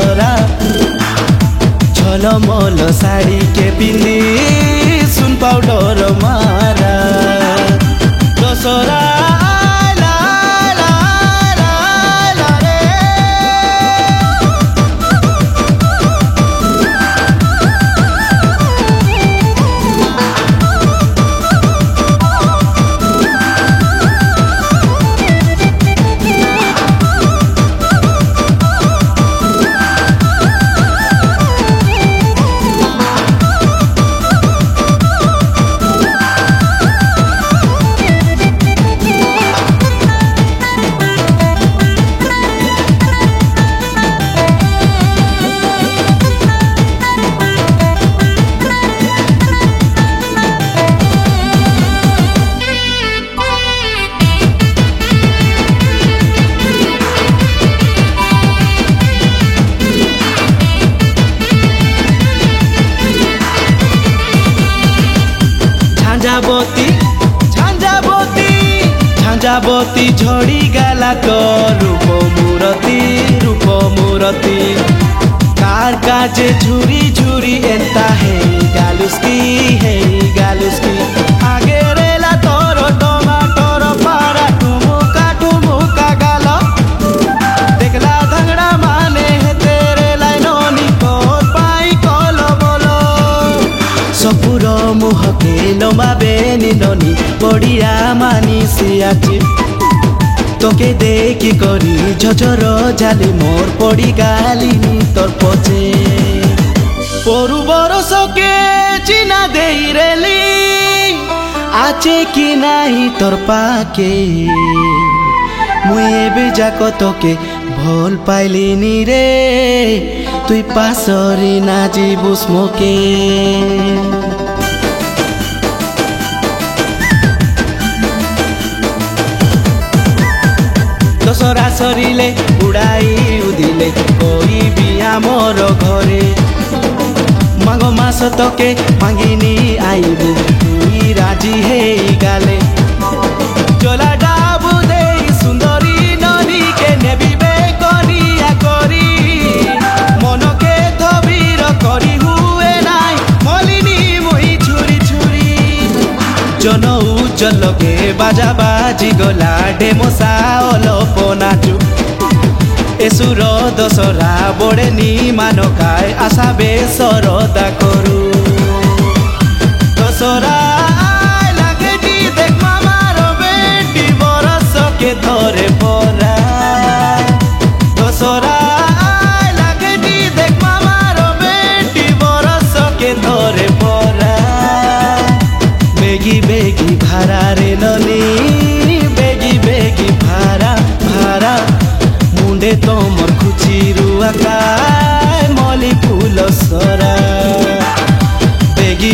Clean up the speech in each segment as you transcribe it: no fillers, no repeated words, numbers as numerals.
दशहरा झलमल साड़ी के पिंदी सुन पाउडर मारा दशहरा झांझाबती झड़ी गाला तो रूप मूरती कार काजे झुरी झुरी एंता है गालुस्की आगे रेला तोर टमाटर पारा ठुमुका गाल देखला धंगड़ा माने है तेरे लाइनोनी कोर पाई कल बोलो सपुर मुह के लंबा बेनी ननी बढ़िया मानी सियाची तोके देखी करी झझर जाली मोर पड़ी गाली तोर पचे परू बरस के चिना दे रेली आचे कि नाही तोर पाके मुए बेजाक तोके भल पाइलिनी रे तुई पासरी ना जीबुस मोके दशहरा सरिले उड़ाई उदिले कोई भी आमर घरे माघ मास तके मांगिनी आईबु तुई राजी हे गाले चला डाबु दे सुंदरी ननी के नेबी बे करिया करी मन के धबीर करी हुए नाई मलिनी मुई छुरी छुरी जन उज्जल के बाजा बाजी गला डेमोसा नाचु एसुर दशहरा बड़े नी मानो काय आशा बेसरदा करू दशहरा लागे नी देख मामार बेटी बरस के धरे परा दशहरा लागे नी देख मामार बेटी बरस के धरे परा बेगी बेगी भारा रे ननी बेगी भारा मुंडे तोमर खुचिरु आकाय मली फूल सरा बेगी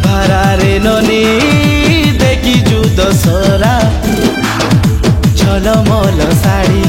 भारा रे ननी देखी जु दशहरा झलमल साड़ी